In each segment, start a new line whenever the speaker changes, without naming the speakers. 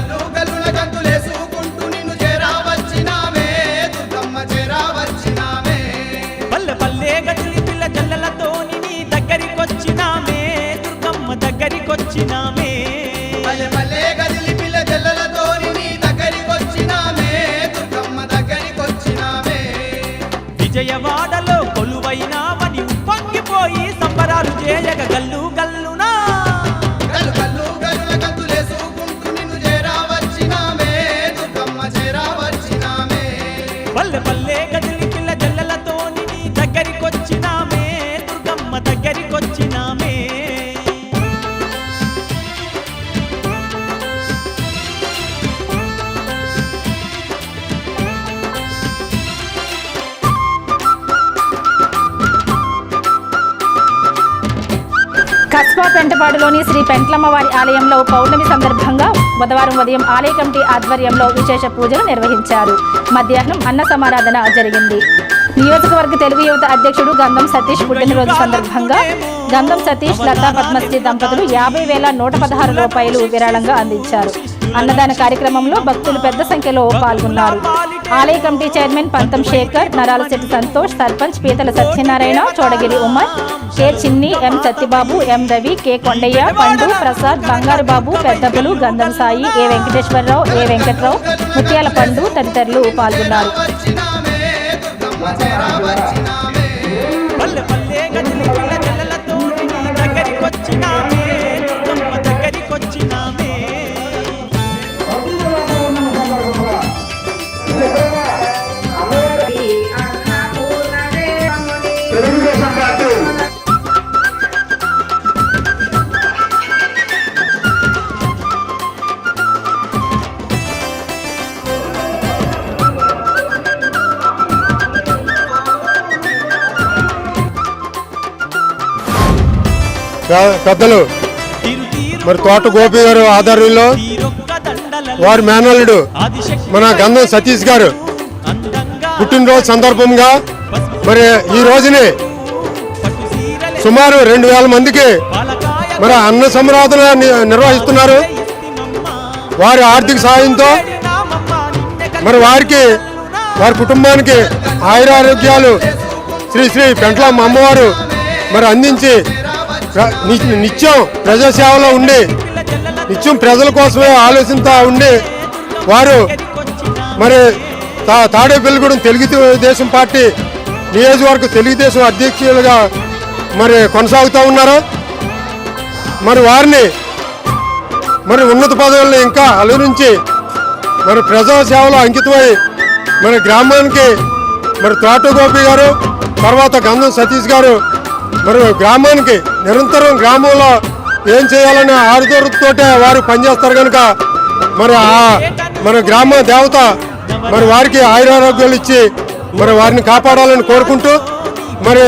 గల్లు గల్లున గంతులేసుకుంటూ నిన్ను చేరావచ్చినామే దుర్గమ్మ చేరావచ్చినామే
పల్లె పల్లె గదిలి పిల్ల జల్లలతో నీ దగ్గరికొచ్చినామే దుర్గమ్మ దగ్గరికొచ్చినామే
పల్లె పల్లె గదిలి పిల్ల జల్లలతో నీ దగ్గరికొచ్చినామే దుర్గమ్మ దగ్గరికొచ్చినామే
విజయవాడలో కొలువైనావని ఉప్పొంగిపోయి సంబరాలు చేయగ గల్లు గల్లునా
గల్లు గల్లు గల్లున గంతులేసుకుంటూ నిన్ను చేరావచ్చినామే దుర్గమ్మ చేరావచ్చినామే
పల్లె పల్లె గదిలి పిల్ల జల్లలతో నీ దగ్గరికొచ్చినామే దుర్గమ్మ దగ్గరికొచ్చినామే
కస్బా పెంటపాడులోని శ్రీ పెంట్లమ్మవారి ఆలయంలో పౌర్ణమి సందర్భంగా బుధవారం ఉదయం ఆలయ కమిటీ ఆధ్వర్యంలో విశేష పూజలు నిర్వహించారు. మధ్యాహ్నం అన్న సమారాధన జరిగింది. నియోజకవర్గ తెలుగు యువత అధ్యక్షుడు గంధం సతీష్ పుట్టినరోజు సందర్భంగా గంధం సతీష్ లతా పద్మశ్రీ దంపతులు 50,116 రూపాయలు విరాళంగా అందించారు. అన్నదాన కార్యక్రమంలో భక్తులు పెద్ద సంఖ్యలో పాల్గొన్నారు. ఆలయ కమిటీ చైర్మన్ పంతం శేఖర్, నరాలశెట్టి సంతోష్, సర్పంచ్ పీతల సత్యనారాయణ, చోడగిరి ఉమర్, కె చిన్ని, ఎం సత్యబాబు, ఎం రవి, కె కొండయ్య, పండు ప్రసాద్, బంగారు బాబు, పెద్దబులు, గంధం సాయి, ఏ వెంకటేశ్వరరావు, ఏ వెంకట్రావు, ముత్యాల పండు తదితరులు పాల్గొన్నారు.
పల్లె పల్లె గదిలి పిల్ల జల్లలతో నీ దగ్గరికొచ్చినామే దుర్గమ్మ దగ్గరికొచ్చినామే
పెద్దలు మరి తోట గోపి గారు ఆధ్వర్యంలో వారి మేనల్లుడు మన గంధం సతీష్ గారు పుట్టినరోజు సందర్భంగా మరి ఈ రోజుని సుమారు 2,000 మందికి మరి అన్న సంరాధన నిర్వహిస్తున్నారు. వారి ఆర్థిక సాయంతో మరి వారికి వారి కుటుంబానికి ఆయురారోగ్యాలు శ్రీ శ్రీ పెంట్లమ్మ అమ్మవారు మరి అందించి నిత్యం ప్రజాసేవలో ఉండి నిత్యం ప్రజల కోసమే ఆలోచిస్తూ ఉండి వారు మరి తాడేపల్లిగూడెం తెలుగుదేశం పార్టీ నియోజకవర్గ తెలుగుదేశం అధ్యక్షులుగా మరి కొనసాగుతూ ఉన్నారు. మరి వారిని మరి ఉన్నత పదవులను ఇంకా అలరించి మరి ప్రజాసేవలో అంకితమై మన గ్రామానికి మరి తోట గోపి గారు తర్వాత గంధం సతీష్ గారు మరి గ్రామానికి నిరంతరం గ్రామంలో ఏం చేయాలనే ఆరుదోరుతోటే వారు పనిచేస్తారు కనుక మరి మన గ్రామ దేవత మరి వారికి ఆయురారోగ్యాలు ఇచ్చి మరి వారిని కాపాడాలని కోరుకుంటూ మరి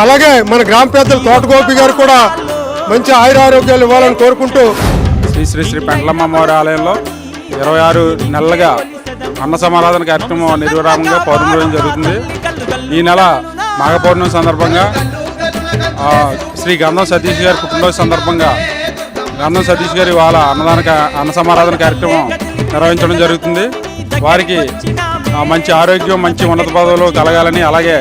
అలాగే మన గ్రామ పెద్దలు తోట గోపి గారు కూడా మంచి ఆయురారోగ్యాలు ఇవ్వాలని కోరుకుంటూ
శ్రీ శ్రీ శ్రీ పెంట్లమ్మ అమ్మవారి ఆలయంలో 26 నెలలుగా అన్న సమారాధన కార్యక్రమం నిర్విరామంగా పౌర్ణమి జరుగుతుంది. ఈ నెల మాఘ పౌర్ణమి సందర్భంగా శ్రీ గంధం సతీష్ గారి పుట్టినరోజు సందర్భంగా గంధం సతీష్ గారి వాళ్ళ అన్న సమారాధన కార్యక్రమం నిర్వహించడం జరుగుతుంది. వారికి మంచి ఆరోగ్యం మంచి ఉన్నత పదవులు కలగాలని అలాగే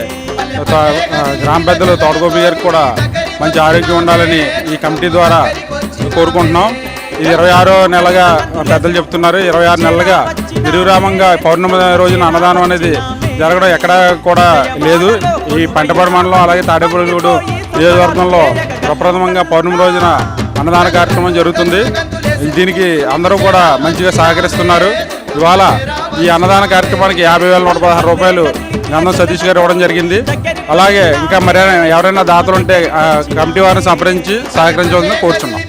గ్రామ పెద్దలు తోటగోపి గారికి కూడా మంచి ఆరోగ్యం ఉండాలని ఈ కమిటీ ద్వారా కోరుకుంటున్నాం. ఇది 26 నెలగా పెద్దలు చెప్తున్నారు. 26 నెలలుగా నిర్విరామంగా పౌర్ణమి రోజున అన్నదానం అనేది జరగడం ఎక్కడా కూడా లేదు. ఈ పెంటపాడు మండలం అలాగే తాడేపల్లిగూడెం నియోజకవర్గంలో ప్రప్రథమంగా పౌర్ణమి రోజున అన్నదాన కార్యక్రమం జరుగుతుంది. దీనికి అందరూ కూడా మంచిగా సహకరిస్తున్నారు. ఇవాళ ఈ అన్నదాన కార్యక్రమానికి 50,116 రూపాయలు గంధం సతీష్ గారు ఇవ్వడం జరిగింది. అలాగే ఇంకా మరి ఎవరైనా దాతలు ఉంటే కమిటీ వారిని సంప్రదించి సహకరించవలసింది కోరుచున్నాం.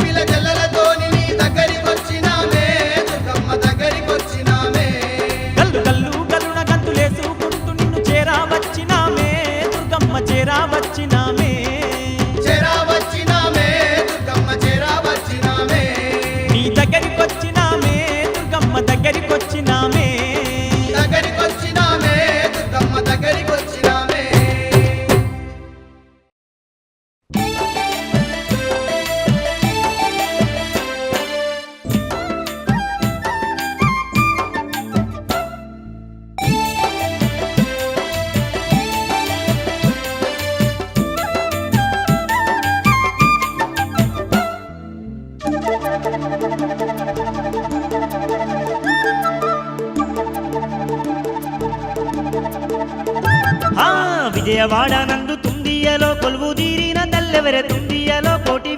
విజయవాడ నందు తుందియలో కొలువు తీరిన తల్లెవరె తుందియలో కోటి